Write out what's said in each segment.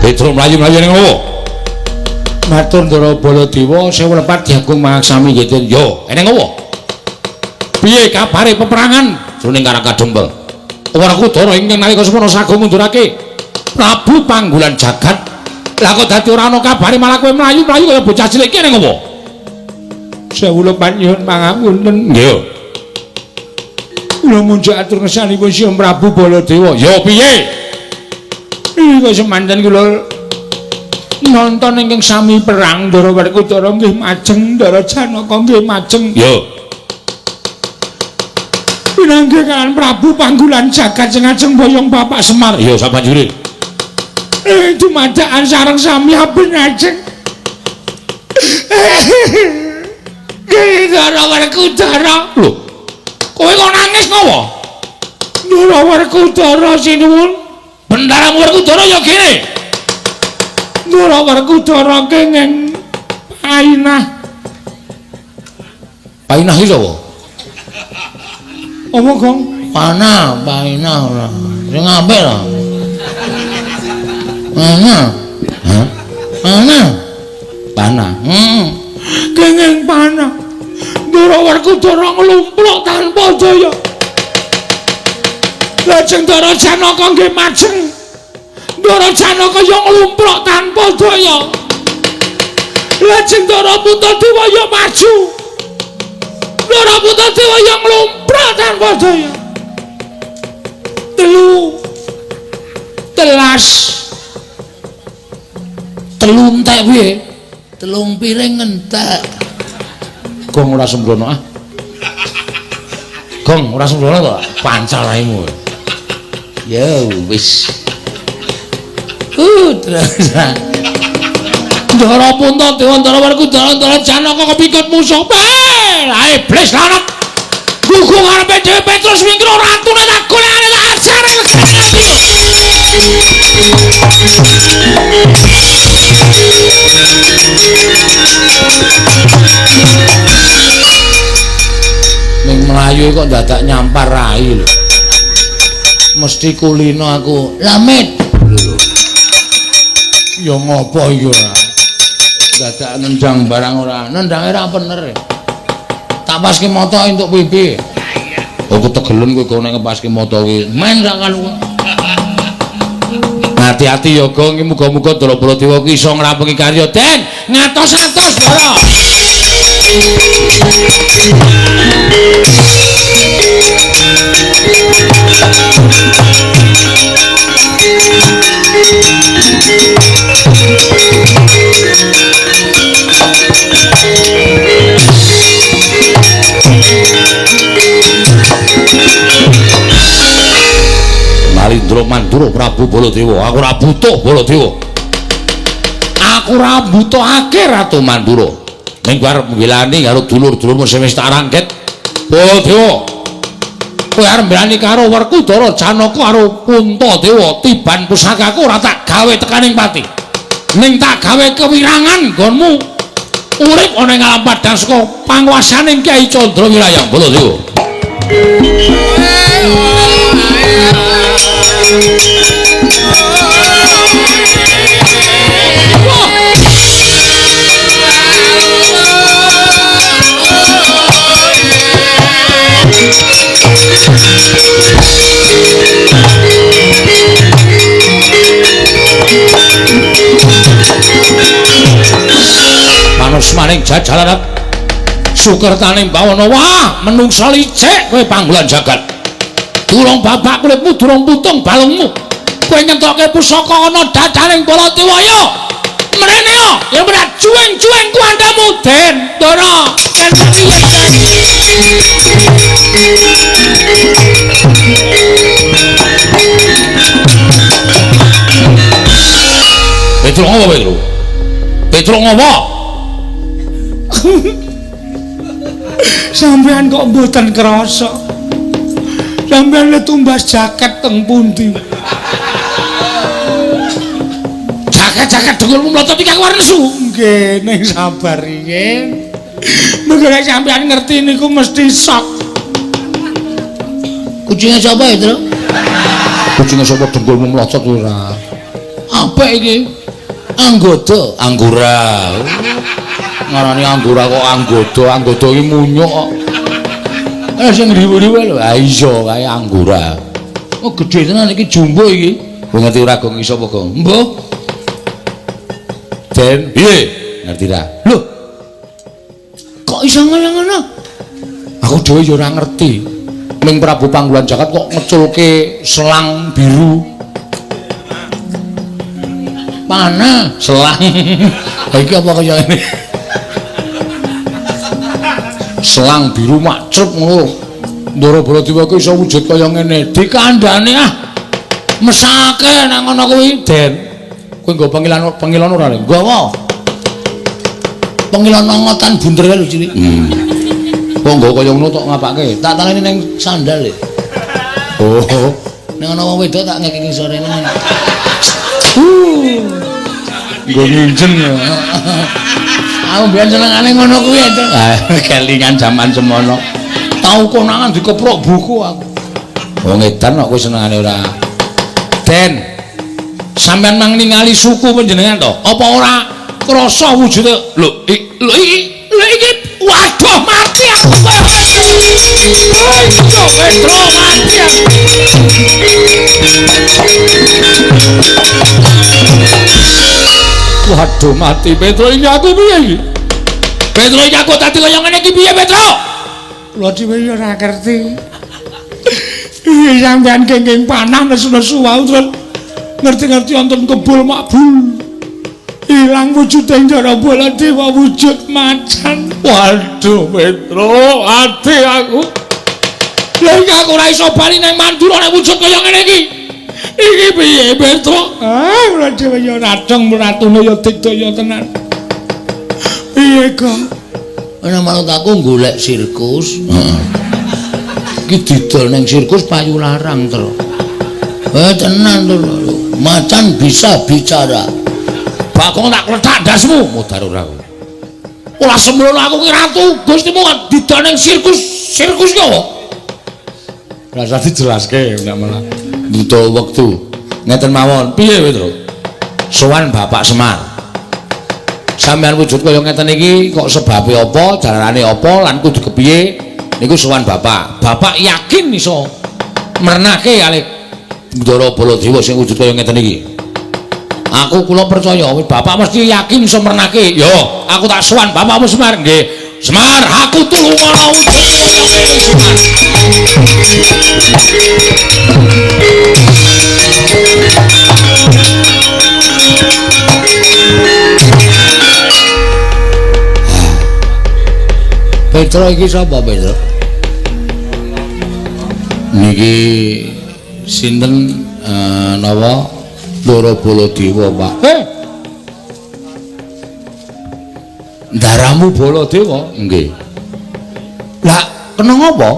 Petro mlayu-mlayu ning ngopo? Matur Ndara Baladewa sewu lepat diagung mangsami nggih yo. Ning ngopo? Piye kabare peperangan jroning Karangkadempel? Werkudara ingkang nalika semana sagung ngundurake Prabu Panggulan Jagat. Lah kok dadi ora ana kabare malah kowe mlayu-mlayu kaya bocah cilik iki ning ngopo? Sewu lepat nyuwun pangapunten. Nggih. Kula munjuk atur ngesanipun Sya Prabu Baladewa. Ya piye? Iki semanten kula nonton ingkang sami perang Ndara Werkudara nggih majeng, Ndara Janaka nggih majeng. Ya. Pinanggih kan Prabu Panggulan Jagat sing ajeng boyong Bapak Semar. Ya sabanjure. Dumadakan sareng sami aben ajeng. Ndara Werkudara. Lho. Kowe kok nangis ngopo? Ndara Werkudara sinuwun. Bendara Werkudara ya kene. Ndara Werkudara kenging painah. Painah iki sapa? Apa, Gong? Panah, painah ora. Sing apik lho. Panah. Hah? Panah. Panah. Kenging panah. Ndara Werkudara nglumpluk tanpa daya. Lajeng Ndara Janaka nggih majeng. Ndara Janaka yo nglumpluk tanpa daya. Lajeng Ndara Puntadewa yo maju. Ndara Puntadewa yo nglumpluk tanpa daya. Telu entek piye? Telung piring entek. Gong ora sembrono ah. Gong ora sembrono to, pancal raimu. Ya wis. Terus. Ndara Puntadewa, Ndara Werkudara, Ndara Janaka kepikut musuh. Ae iblis lanak. Gugu ngarepe dhewe Petrus Wingro ratune tak golekane tak ajare. Ning Melayu kok dadak nyampar rai lho. Mesti kulino aku. Lamit. Ya ngopo iki ora? Dadak nendang barang ora. Nendange ra bener. Tak paske moto entuk pipi. Oh ketegelen kowe go nek ngepaske moto kuwi. Men sak kan. Hati-hati ya Gong, iki muga-muga Ndara Baladewa ki iso ngrampungi karya Den. Ngatos-atos Ndara. Narindra Mandura Prabu Baladewa, aku ora butuh Baladewa. Aku ora butuhake Ratu Mandura. Ning arep mbelani karo dulur-dulurmu sing wis tak rangket. Baladewa. Kowe arep mbelani karo Werkudara, Janaka karo Puntadewa, tiban pusakaku ora tak gawe tekaning pati. Ning tak gawe kewirangan nggonmu urip ana ing alam padang saka panguwasaning Kyai Candra Wirayang Baladewa. Manus maning jajalarat sukertaning bawana wah menungsa licik kowe Panggulan Jagat. Durung babak kulitmu, durung putung balungmu. Kowe ngentokke pusaka ana dadaning Baladewa ya. Mrene yo, ya berat cueng-cueng kuandamu Den. Ndara. Petro ngopo Petro? Petro ngopo? Sampean kok mboten krasa? Sampeyan le tumbas jaket teng pundi? Jaket-jaket dengkulmu mlotot iki aku arep nesu. Nggih, ning sabar iki. Mengko nek sampeyan ngerti niku mesti sok. Kucinge sapa, Tru? Kucinge sapa dengkulmu mlotot ora? Apik iki. Anggota, anggora. Ngarani anggora kok anggoda iki munyuk kok. Ana sing riwu-riwu lho. Ha iya kae anggora. Oh gedhe tenan iki jumbo iki. Kok ngerti ora gong iso apa gong? Mbah. Den, piye? Ngerti ra? Lho. Kok iso ngono? Aku dhewe ya ora ngerti. Ning Prabu Panggulan Jagat kok ngeculke selang biru. Mana? Selang. Iki apa kaya ngene? Selang biru macrep ngono. Ndara Baladewa ku iso wujud kaya ngene. Dikandhani mesake nang ngono kuwi, Den. Kowe nggo pengilan ora le? Nggawa. Pengilan ngotan bunder lho cilik. Kok nggo kaya ngono tok ngapake? Tak tangeni ning sandal e. Oh. Ning ana wong wedok tak ngekeki sorene. Nggo nginjen ya. Aku biyen senengane ngono kuwi to. Kelingan jaman semono. Tau konangan dikeprok buku aku. Wong edan kok kowe senengane ora. Den. Sampeyan mang ningali suku panjenengan to? Apa ora krasa wujude? Lho iki waduh mati aku. Petro mati aku. Waduh mati Petro ini aku piye iki? Petro iki aku dadi kaya ngene iki piye Petro? Kula dhewe ya ora ngerti. Iki sampean kenging panah nesu-nesu wae terus ngerti-ngerti wonten kebul makbul. Ilang wujude Ndara Baladewa wujud macan. Waduh Petro, ati aku. Lha iki aku ora iso bali nang Mandura nek wujud kaya ngene iki. Iki piye Petro? Kula dhewe ya radong ratune ya digdaya tenan. Piye kok? Ana manut aku golek sirkus. Heeh. Iki didol ning sirkus payu larang, Tru. Tenan to. Macan bisa bicara. Bakong tak kletak dasmu, mudhar ora aku. Ora semrono aku ki ratu, Gustimu didol ning sirkus ki apa? Ora usah dijelaske nek malah. Butuh wektu. Ngeten mawon. Piye Petro? Sowan Bapak Semar. Sampeyan wujud kaya ngeten iki kok sebabe apa, jalanane apa lan kudu kepiye? Niku sowan Bapak. Bapak yakin iso mernake kalih Ndara Baladewa sing wujud kaya ngeten iki. Aku kula percaya Bapak mesti yakin iso mernake. Yo, aku tak sowan Bapak Semar nggih. Semar, aku tulung ana wujud kaya ngene Semar. Petro iki sapa Petro? Niki sinten napa Ndara Baladewa, Pak? Ndaramu Baladewa? Nggih. Lah, kena ngapa?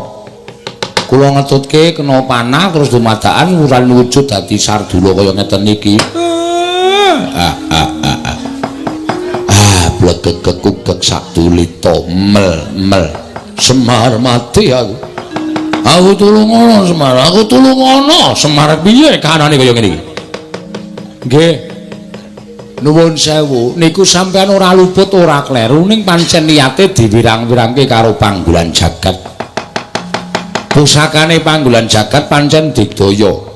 Kula ngetutke kena panah terus dumadakan wuran wujud dadi Sardula kaya ngeten iki. Blegek-gegek satulita mel Semar mati aku. Aku tulung ana Semar, aku tulung ana. Semar piye kanane kaya ngene iki? Nggih. Nuwun sewu, niku sampean ora luput ora kleru ning pancen niyate diwirang-wirangke karo Panggulan Jagat. Pusakane Panggulan Jagat pancen digdaya.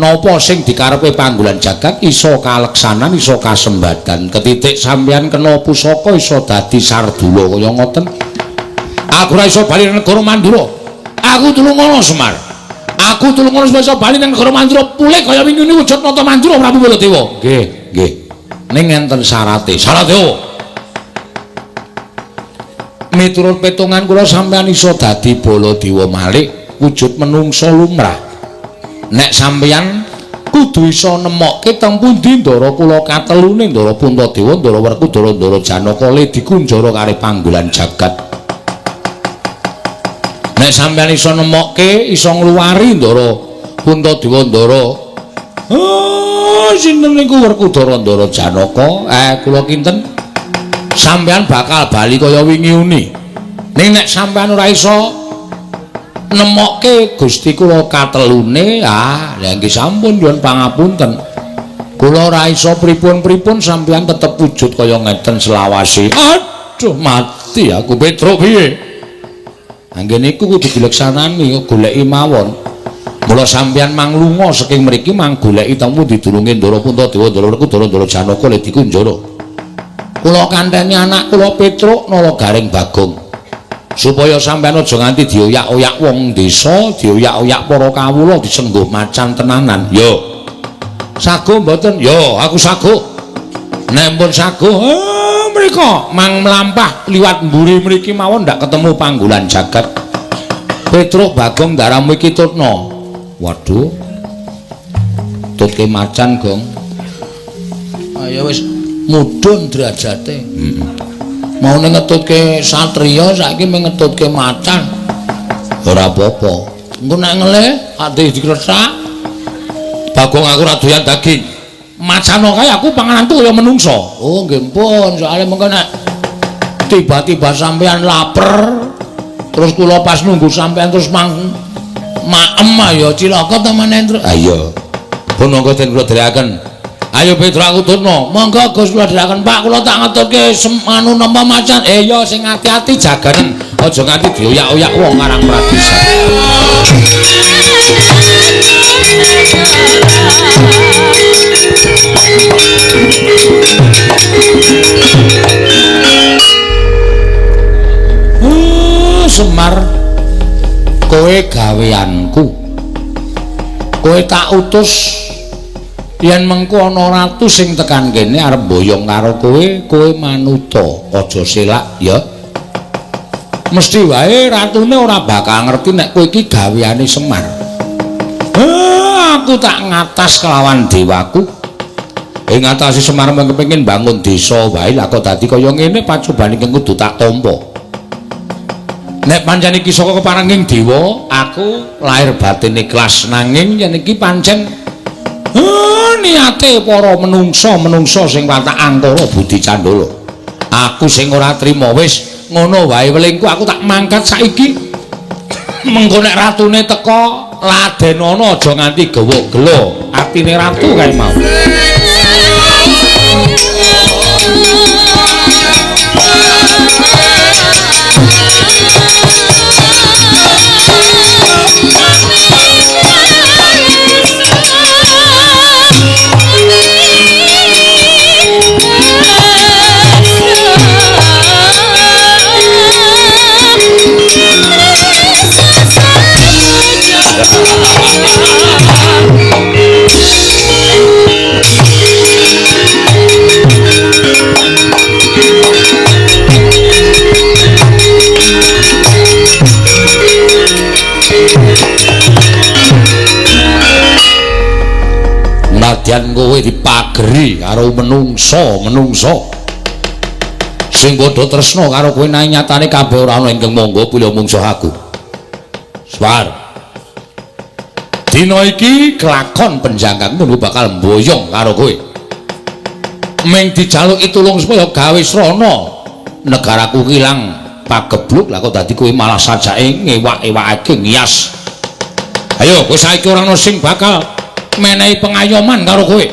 Napa sing dikarepe Panggulan Jagat iso kaleksanan, iso kasembadan. Ketitik sampeyan kena pusaka iso dadi Sardula kaya ngoten. Aku ora iso bali nang negara Mandura. Aku tulung ana Semar. Aku tulung ana iso bali nang negara Mandura pulih kaya wingi wujud nata Mandura Prabu Baladewa. Nggih, nggih. Ning enten syarate. Syarate apa? Miturut petungan kula sampeyan iso dadi Baladewa malih wujud menungsa lumrah. Nek sampeyan kudu iso nemokke teng pundi Ndara kula katelune Ndara Puntadewa, Ndara Werkudara, Ndara Janaka le dikunjara kali Panggulan Jagat. Nek sampeyan iso nemokke iso ngluwari Ndara Puntadewa, Ndara sinten niku Werkudara, Ndara Janaka. Kula kinten sampeyan bakal bali kaya wingi uni. Ning nek sampeyan ora iso nemokke Gusti kula katelune, lha nggih sampun nyuwun pangapunten. Kula ora iso pripun-pripun sampeyan tetep wujud kaya ngeten selawase. Aduh mati aku Petro piye? Anggene iku kudu dileksanani goleki mawon. Mula sampeyan manglunga saking mriki mang goleki temu didurunge Ndara Puntadewa Ndara Janaka le dikunjara. Kula kanteni anak kula Petro nala Garing Bagong. Supaya sampeyan aja nganti dioyak-oyak wong desa, dioyak-oyak para kawula disengguh macan tenanan. Yo. Sago mboten? Yo, aku sago. Nek pun sago, mriko mang mlampah liwat mburi mriki mawon ndak ketemu panggolan jagat. Petro Bagong daramu iki tutna. Waduh. Tutke macan, Gong. Ayo wis mudhun derajate. Mau ngetutke satriya saiki ngetutke macan. Ora apa-apa. Engko nek ngelih ati dikresak. Bagong aku ora doyan daging. Macan kae aku pangananku kaya menungso. Oh nggih pun, soalé mengko nek tiba-tiba sampean lapar terus kula pas nunggu sampean terus maem ya cilaka temen Entru. Ayo. Pun monggo den kula dherekaken. Ayo Petro aku turno. Monggo Gus kula dherekaken Pak kula tak ngetutke anu nampa macan. Yo sing ati-ati jaganen aja nganti dioyak-oyak wong Karang Pradesan. Semar kowe gaweanku. Kowe tak utus yen mengko ana ratu sing tekan kene arep boyong karo kowe manuta aja selak ya. Mesti wae ratune ora bakal ngerti nek kowe iki gaweane Semar. Aku tak ngatas kelawan dewaku. Ing ngatasi Semar kepengin bangun desa wae lah kok dadi kaya ngene pacobane kudu tak tampa. Nek pancen iki saka keparenging dewa, aku lahir batin ikhlas nanging yen iki pancen niate para menungsa sing watak angkara budi candala. Aku sing ora trima wis ngono wae welingku aku tak mangkat saiki. Mengko nek ratune teka ladenana aja nganti gawa gelo atine ratu kae mau. Nadyan kowe dipageri karo menungso sing padha tresna karo kowe nang nyatane kabeh ora ana ingkang monggo pilih mungsuh aku. Swar. Dina iki kelakon penjangkangmu bakal mboyong karo kowe. Ming dijaluki tulung supaya gawe srana negaraku kilang pagebluk lah kok dadi kowe malah sajake ngewak-ewakake ngias. Ayo kowe saiki ora ana sing bakal menehi pengayoman karo kowe.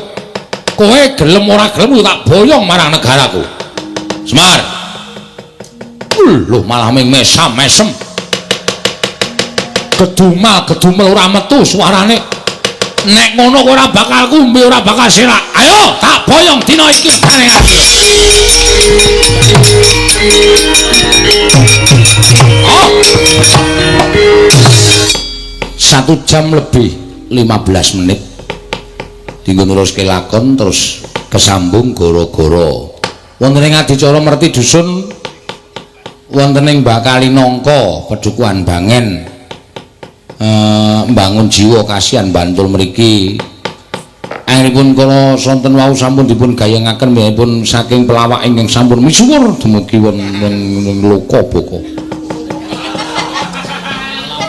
Kowe gelem ora gelem tak boyong marang negaraku. Semar. Lho malah ming mesam-mesem. Gedumel ora metu suarane. Nek ngono kowe ora bakal kumbe ora bakal selak. Ayo tak boyong dina iki bareng aku. Oh. 1 jam lebih 15 menit. Dinggo neruske lakon terus kesambung goro-goro. Wonten ing adicara merti dusun wonten ing Bakali Nangka Pedukuhan Bangen mbangun jiwa kasihan Bantul mriki. Akhiripun kala sonten wau sampun dipun gayengaken miyapun saking pelawak ingkang sampun misuwur dumugi wonten loka boko.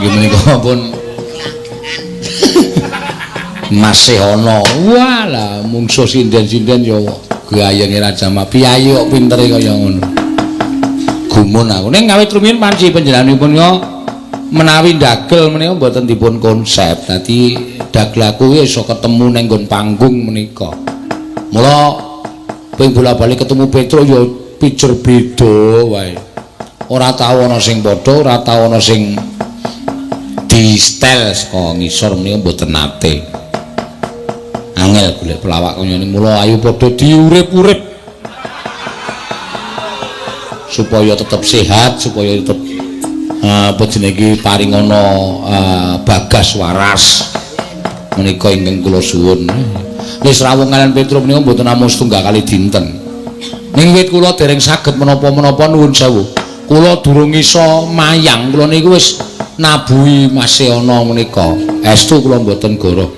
Nggih menika pun masih ana. Walah mungsuh sinden-sinden ya gayenge Raja Piyayi kok pintere kaya ngono. Gumun aku ning ngawit rumiyin panci panjenenganipun yo menawi dagel menika mboten dipun konsep. Dadi dagelaku iso ketemu ning nggon panggung menika. Mula ping bola-bali ketemu Petro ya pijer beda wae. Ora tau ana sing padha, ora tau ana sing di-stel saka ngisor menika mboten nate. Angel golek pelawak kaya ngene mula ayo padha diurip-urip. Supaya tetap sehat, supaya tetap apa jenenge paringana bagas waras. Menika ingkang kula suwun. Wis rawuh kalian Petro menika mboten namung setunggal kali dinten. Ning wit kula dereng saged menapa-menapa nuwun sewu. Kula durung iso mayang, kula niku wis nabuhi masih ana menika. Estu kula mboten goroh.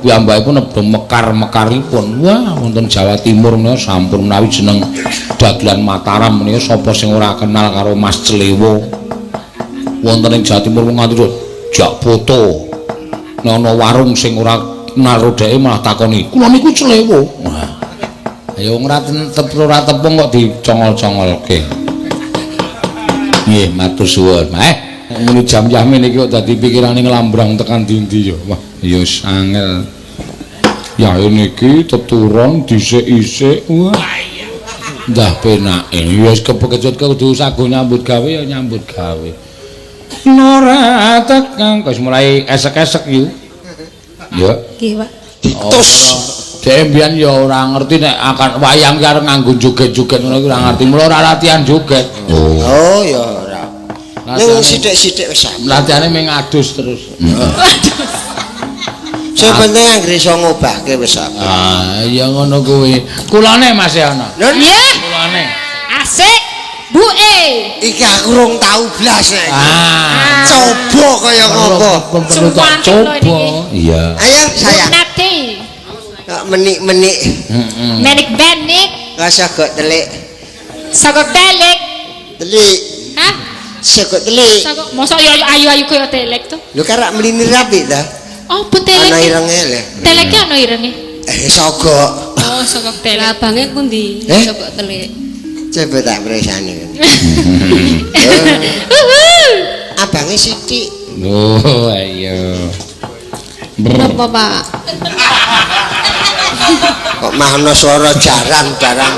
Piyambakipun nedha mekar-mekaripun. Wah, wonten Jawa Timur menika sampun menawi jeneng dagelan Mataram menika sapa sing ora kenal karo Mas Clewo. Wonten ing Jawa Timur nganti jak foto. Nek ana warung sing ora kenal dheke malah takoni, "Kula niku Clewo." Wah. Ayo ora tepung kok dicongol-congolke. Nggih, matur suwun. Muni jam-jam niki kok dadi pikirane nglambrang tekan ndi-ndi ya. Wah, ya angel. Ya niki teturon dhisik-isik. Wah. Ndah penake. Ya wis kepekecut kudu sago nyambut gawe ya nyambut gawe. Nora tekan wis mulai esek-esek yu. Ya. Nggih, Pak. Ditus. Dembian ya ora ngerti nek akan wayang ki arep nganggo joget-joget ngono iki ora ngerti. Mula ora latihan joget. Oh ya ora. Ning sithik-sithik wis sampe. Latihane mung adus terus. Sing penting anggere iso ngobahke wis sampe. Ah, ya ngono kuwi. Kulane masih ana. Nggih. Kulane. Asik. Buke. Iki aku urung tau blas nek. Ah, Coba kaya ngopo. perlu tak coba. Iya. Ayo sayang. Nate. Menik-menik. Menik-benik. Rasa kok telik. Sagok telik. Telik. Hah? Sekok telik. Sagok mosok yo ayu-ayu kaya telek to. Lho karak mlini rapi ta. Apa telek? Ana irenge le. Teleke ana irenge. Sogok. Oh, sagok telek. Abange pundi? Eh? Coba telik. Coba tak presani. Abange sithik. Oh, ayo. Napa, Pak? Kok mah ana swara jaran barang.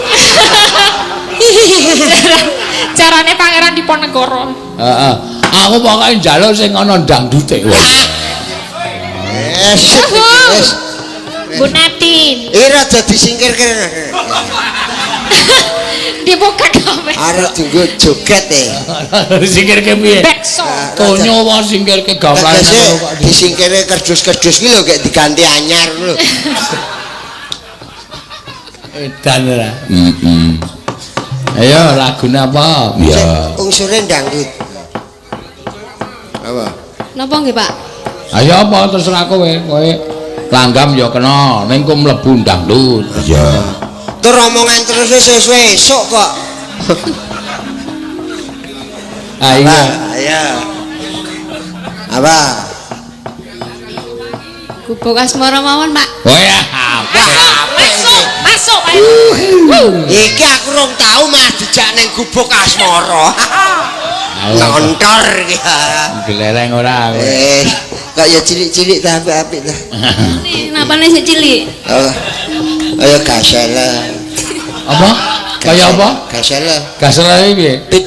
Carane Pangeran Diponegoro. Heeh. Aku pokoke njaluk sing ana dangdute. Wes. Bu Natin. Ira dadi singkirke. Dibuka kabeh. Arep dienggo joget e. Singkirke piye? Bekso. Tonyo wae singkirke gamelan ngono kok. Disingkire kerdus-kerdus ki lho gek diganti anyar lho. Edan ora. Ayo lagune apa? Ya. Unsure dangdut. Apa? Napa nggih, Pak? Ayo apa terserah kowe. Kowe langgam ya kena, ning ku mlebu dangdut. Iya. Tur omongan terus esuk kok. Ayo. Ayo. Apa? Gubuk asmara mawon, Pak. Oh ya. Masuk, ayo. Iki aku rong tau mah dijak ning gubuk asmara. Nontor iki. Gelereng ora kowe. Kok ya cilik-cilik ta apik-apik ta. Napane sik cilik? Oh. Ayo gasela. Apa? Kaya apa? Gasela. Gasel iki piye? Pit.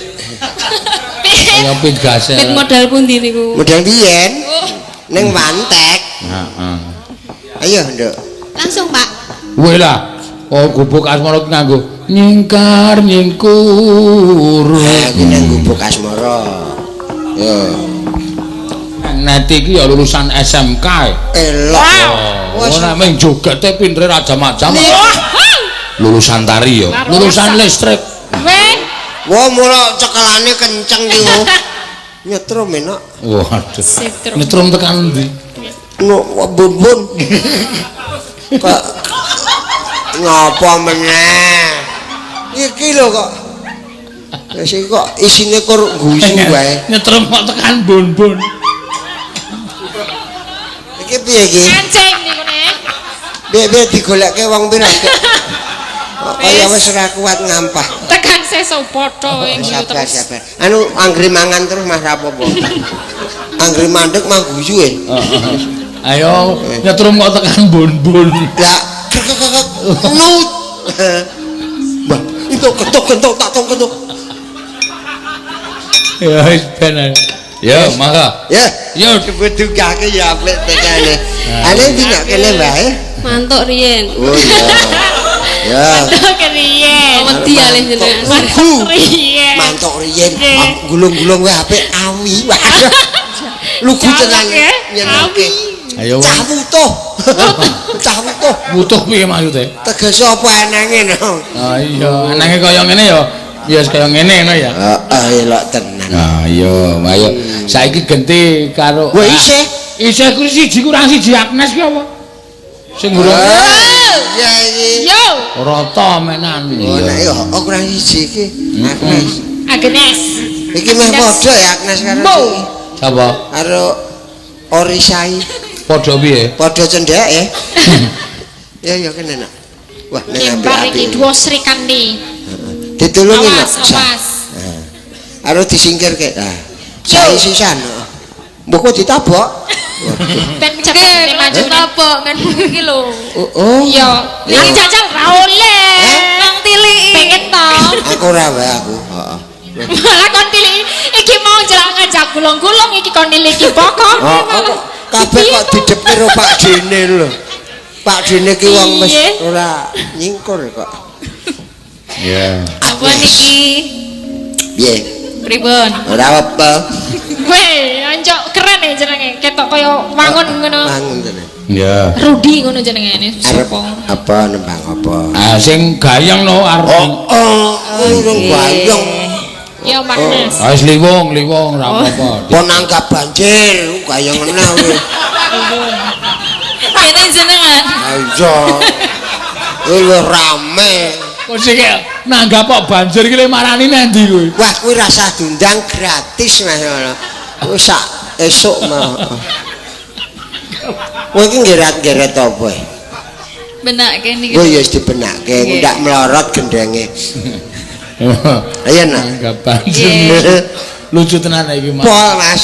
Kaya pit gasel. Pit modal pundi niku? Model biyen. Ning Wantek. Heeh. Ayo, Nduk. Langsung, Pak. Weh lah. Oh, gubuk asmara ki nganggo nyingkar nyingkur. Iki nang gubuk asmara. Yo. Nanti iki ya lulusan SMK. Elok. Oh, nek mung jogete pintere ra jam-jam. Lulusan tari ya. Lulusan listrik. Weh. Wah, mula cekelane kenceng ki. Nyetrum enak. Waduh. Sitrum. Nyetrum tekan ndi? No, bun-bun. Kok ngapa meneh? Iki lho kok. Wis kok isine kur guyu wae. Nyetrum kok tekan bun-bun. Iki piye iki? Kancing niku nek. Piye digolekke wong pira? Kaya wis ora kuat ngampah. Tekan sesuk padha ing Sabar, terus. sabar. Anu anggere mangan terus Mas apa-apa. Anggere mandek mah guyu e. Ayo nyetrum kok tekan bun-bun. Lah Nut. Mbah, itu ketuk-ketuk tak ketuk. Ya wis ben. Ya, mangga. Ya. Ya Bedugake ya apik tekane. Ane dina kene wae. Mantuk riyen. Oh iya. Ya. Keriyen. Wedi alih jenengan. Mantuk riyen. Mantuk riyen. Gulung-gulung wae apik awi. Lugu tenan nyenengke. Ayo. Cah butuh. Cah butuh. Butuh piye maksude? Tegese apa enenge no? Ah iya, anake kaya ngene ya. Ya kaya ngene ngono ya. Heeh, elok tenan. Ah iya, ayo. Saiki genti karo Wah isih. Isih ku siji kurang siji Agnes ki apa? Sing ngurung. Ya iki. Yo, Rata menan. Oh nek yo kurang siji iki. Agnes. Agnes. Iki meh padha ya Agnes karo iki. Sapa? Karo Orisai. Padha piye? Padha cendhek ya. Ya kene nak. Wah nek Nyembar iki apik-apik. dua Srikandi. Ditulungi nak. Awas, awas. Harus disingkirke. Nah. Saya sisan. Mbok kok ditabok. Ben cepet maju Apa men iki lho. Oh. Yo, iki jajal ra oleh. Nang tilik. Pengen to. Aku ora wae aku. Heeh. Malah kon tilik iki mau jelak ngajak gulung-gulung iki kon tilik iki pokok. Kabeh kok didepke karo Pak Dene lho. Pak Dene ki wong wis Iya. ora nyingkur kok. Ya. Apa niki? Piye? Pripun? Ora apa. Weh, anjok keren ya jenenge. Ketok kaya wangun ngono. Bangun tenan. Ya. Rudi ngono jenenge ini. Arep Sopo? apa nembang apa? Ah sing gayeng no arep. Urung bayang. Yo Magnes. Ah wis liwong ra apa-apa. Pon anggap banjir, gayang ngene kowe. Kene jenengan. Ayo. Lho rame. Kok sik nanggap kok banjir iki le marani nendi kowe? Wah, kuwi rasa diundang gratis Mas. Kuwi sak esuk mah. Kowe iki nggerat-nggerat apa? Benake niki. Oh ya wis dibenakke, ndak melorot gendenge. Ayo nak. Nanggap banjir. Lucu tenan iki, Mas. Pol Mas.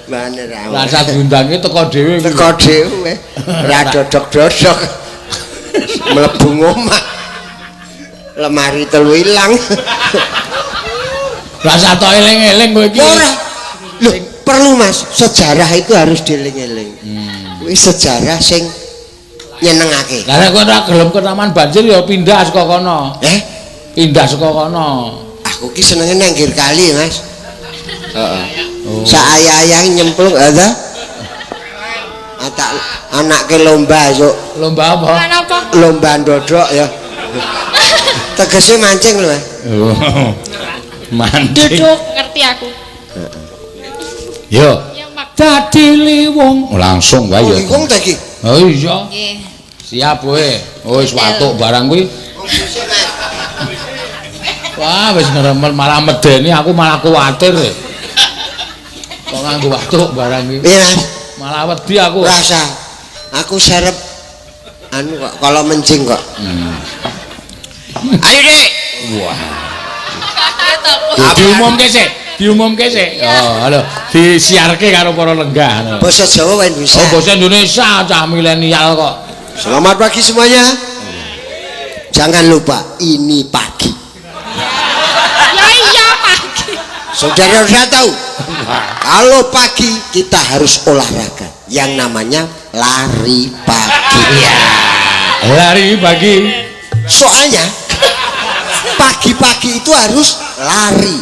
Bener ra. Rasa diundange teko dhewe iki. Teko dhewe. Ora dodok-dodok. Mlebu omah. Lemari telu ilang. Rasa tok eling-eling kowe iki. Ora. Loh, perlu Mas, sejarah itu harus dieling-eling. Kuwi sejarah sing nyenengake. Lah nek kowe ora gelem ke taman banjir ya pindah saka kono. Pindah saka kono. Aku ki senenge nang nggir kali, Mas. Heeh. Sak ayah-ayah nyemplung ada. Tak anake lomba esuk. Lomba apa? Lan apa? Lomba ndodok ya. Tegese mancing lho. Mancing. Duduk ngerti aku. Yo. Yo Mag. Dadi liwong. Langsung wae ya. Wong ta iki. Oh iya. Nggih. Siap kowe. Oh wis watuk barang kuwi. Wah, wis ngremel malah medeni aku malah kuwatir. Kok nganggo watuk barang iki. Piye, Mas? Malah wedi aku. Rasa aku serep anu kok kalau mencing kok. Ayo Dik. Wah. Diumumke sik. Oh, halo. Disiarke karo para lenggah. Basa Jawa wae bisa. Oh, basa Indonesia cah milenial kok. Selamat pagi semuanya. Jangan lupa ini pagi. Ya iya pagi. Saudara tahu? Kalau pagi kita harus olahraga yang namanya lari pagi. Ya. Lari pagi. Soalnya pagi-pagi itu harus lari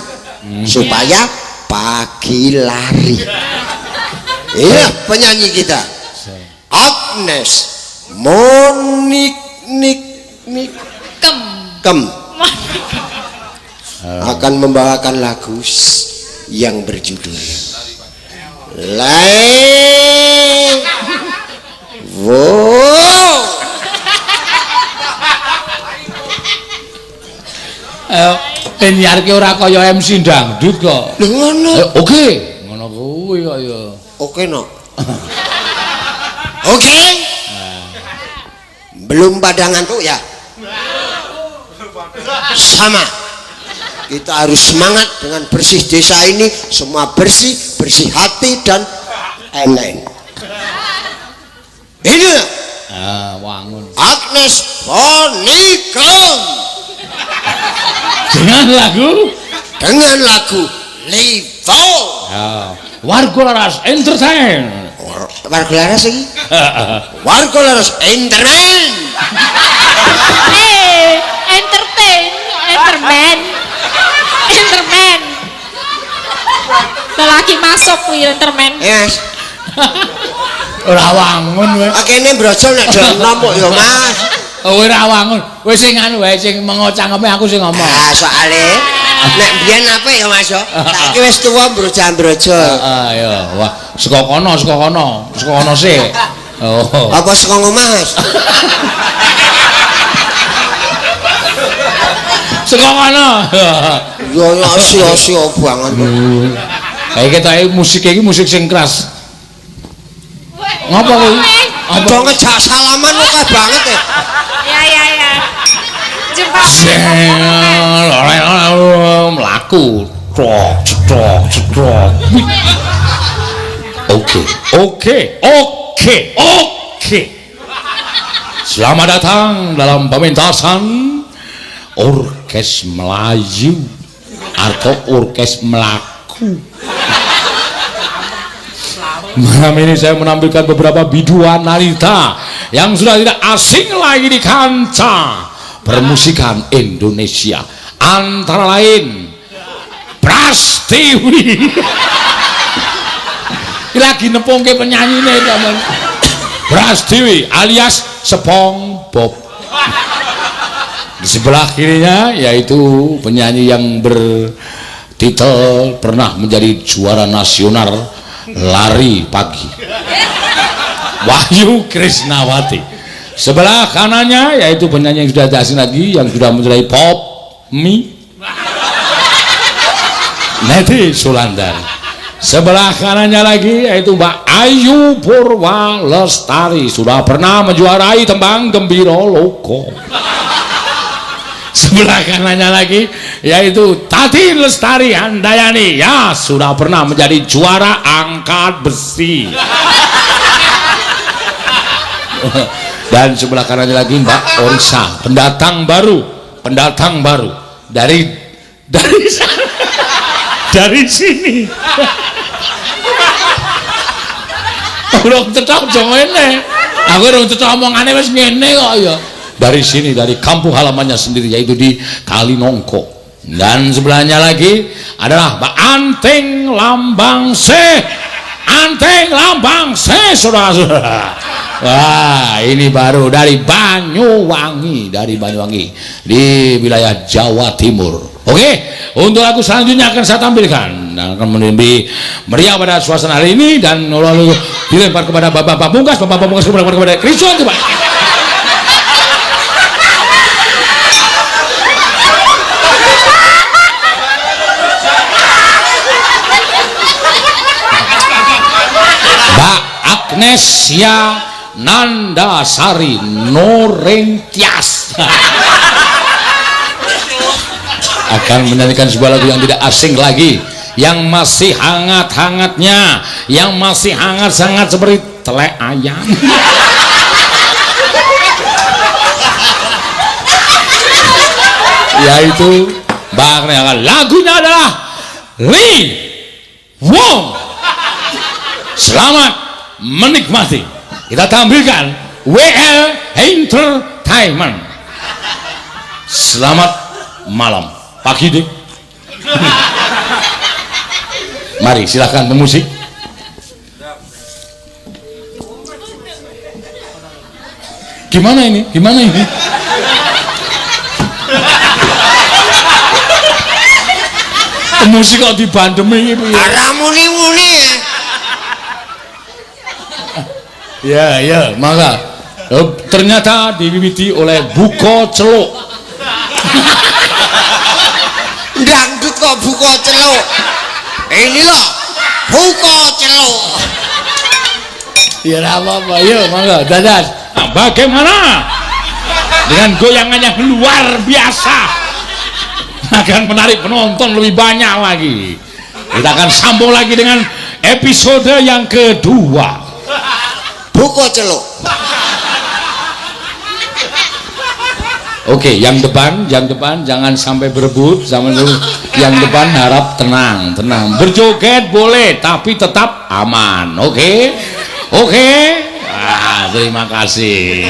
supaya pagi lari. Iya penyanyi kita Agnes Monik Kem akan membawakan lagu yang berjudul Wow. Penyiarke ora kaya MC dangdut kok. Lho ngono. Oke, ngono kuwi kok ya. Oke no. Oke. Belum pada ngantuk ya? Sama. Kita harus semangat dengan bersih desa ini, semua bersih, bersih hati dan lain-lain. Ini Wangun. Agnes Monica dengan lagu Livo. Ya. Warga Laras Entertain. Warga Laras iki? Warga Laras Entertain. Enterman. Lelaki masuk kuwi enterman. Yes. Ora wangun kowe. Kene brojol nek do ngomong ya Mas. Ora wangun. Kowe sing anu wae sing mengocangkepe aku sing ngomong. Ah soalé nek biyen apa ya Mas yo? Saiki wis tuwa brojol. Ya. Wah, saka kono sik. Oh. Apa saka ngomah Mas? Saka kono. Yo sia-sia banget. Kayak ketoke musik iki musik sing keras. Ngapa kuwi? Apa ngejak salaman kok banget ya? Ya. Jumpa. Melaku. Cetrok. Oke. Selamat datang dalam pementasan Orkes Melayu atau Orkes Melaku. Malam ini saya menampilkan beberapa biduan wanita yang sudah tidak asing lagi di kancah permusikan Indonesia, antara lain Prastiwi. Lagi nepongke penyanyine teman. Prastiwi alias SpongeBob. Di sebelah kirinya yaitu penyanyi yang bertitel pernah menjadi juara nasional lari pagi, Wahyu Krisnawati. Sebelah kanannya yaitu penyanyi yang sudah tidak asing lagi, yang sudah menjadi pop mie, Neti Sulandari. Sebelah kanannya lagi yaitu Mbak Ayu Purwa Lestari, sudah pernah menjuarai tembang Gembira Loko. Sebelah kanannya lagi yaitu Tati Lestari Handayani, ya sudah pernah menjadi juara angkat besi. Dan sebelah kanannya lagi Mbak Orisa, pendatang baru dari sini. Urung cocok ngene. Aku urung cocok omongane wis ngene kok ya. Dari sini, dari kampung halamannya sendiri, yaitu di Kalinongko. Dan sebelahnya lagi adalah Mbak Anteng Lambang Se, saudara-saudara. Wah, ini baru dari Banyuwangi di wilayah Jawa Timur. Oke, untuk lagu selanjutnya akan saya tampilkan, akan menjadi meriah pada suasana hari ini, dan lalu dilempar kepada Bapak Pamungkas kepada Kristus, Pak. Agnesia Nandasari Norentias akan menyanyikan sebuah lagu yang tidak asing lagi, yang masih hangat-hangatnya, yang masih hangat-hangat seperti telek ayam. Yaitu lagunya adalah Lee Wong. Selamat menikmati. Kita tampilkan WL Entertainment. Selamat malam, pagi deh. Mari silahkan pemusik. Gimana ini? Musik kok dibandemi ini. Arah muni-muni ya. Ya, maka ternyata diwiwiti oleh Buko Celuk. Dangdut kok Buko Celuk. Ini loh Buko Celuk. Ya apa-apa, ya maka dadas. Nah, bagaimana dengan goyangan yang luar biasa, akan menarik penonton lebih banyak lagi. Kita akan sambung lagi dengan episode yang kedua. Buko Celuk. Oke, yang depan jangan sampai berebut, zaman dulu. Yang depan harap tenang. Berjoget boleh, tapi tetap aman. Oke. Terima kasih.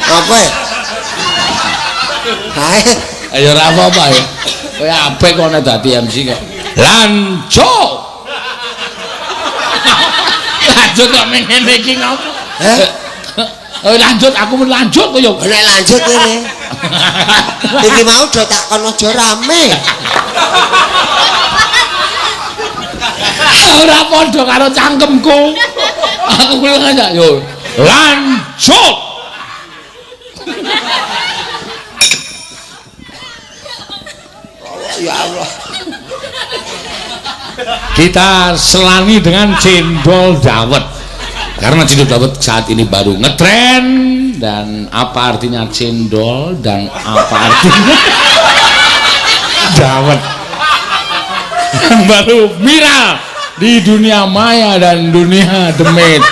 Apa ya? Hai. Ayo apa ya? Kowe apik kok nek dadi MC kok. Lanjut kok ngene iki ngopo? Lanjut, aku mau lanjut kok yo. Nek lanjut ini. Iki mau do tak kono aja rame. Ora padha karo cangkemku. Aku kuwi aja yo. Lanjut. Ya Allah. Kita selani dengan cendol dawet. Karena cendol dawet saat ini baru ngetren. Dan apa artinya cendol dan apa artinya dawet baru viral di dunia maya dan dunia demit.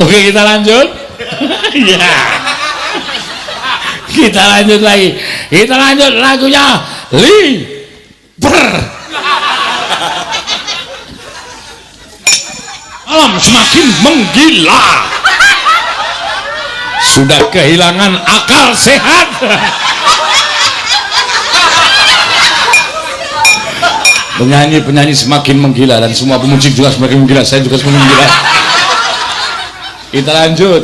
Oke, kita lanjut. Ya, kita lanjut lagi. Kita lanjut lagunya Malam semakin menggila. Sudah kehilangan akal sehat. Penyanyi semakin menggila dan semua pemusik juga semakin menggila. Saya juga semakin menggila. Kita lanjut.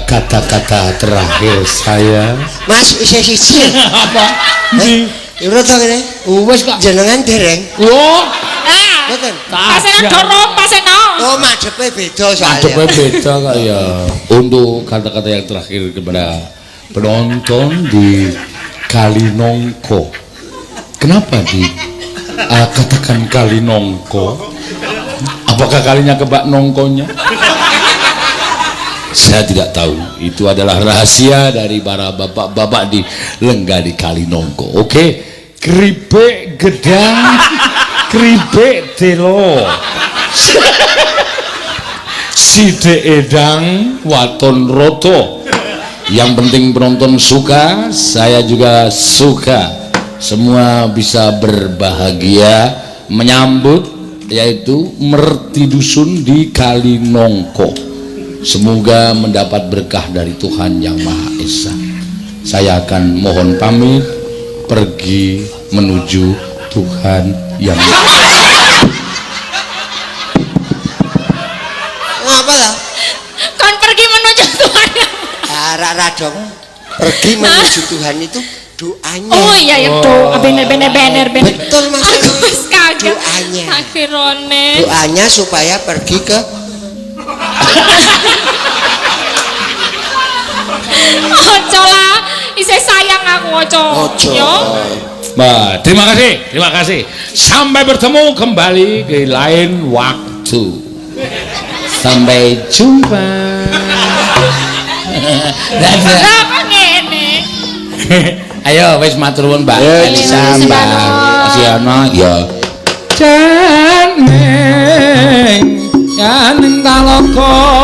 Kata-kata terakhir saya. Mas isih siji. Apa? Ora to kene. Wis kok Jenengan dereng. Loh, Mboten. Pasena dorong, pasena. Oh, madhepe beda soalnya. adepnya beda kok ya. Untuk kata-kata yang terakhir kepada penonton di Kalinongko. Kenapa katakan Kalinongko? Apakah kalinya kebak nongkonya? Saya tidak tahu. Itu adalah rahasia dari para bapak-bapak di Lenggah di Kalinongko. Oke, keripik gedang, keripik telo, side edang, waton roto. Yang penting penonton suka, saya juga suka. Semua bisa berbahagia menyambut yaitu merti dusun di Kalinongko. Semoga mendapat berkah dari Tuhan Yang Maha Esa. Saya akan mohon pamit pergi menuju Tuhan Yang Maha Esa. Ngapa lah? Kon pergi menuju Tuhan. Arah dong. Pergi menuju Tuhan itu doanya. Oh iya ya doa bener. Betul Mas. Aku wis kaget. Doanya. Akhirone. Doanya supaya pergi ke Ojo lah, isih sayang aku ojo. Yo. Bah, terima kasih. Sampai bertemu kembali di lain waktu. Sampai jumpa. Apa ngene? Ayo wis matur nuwun Mbak Elisa, Mbak Mbak Asiana ya. Janeng kaloko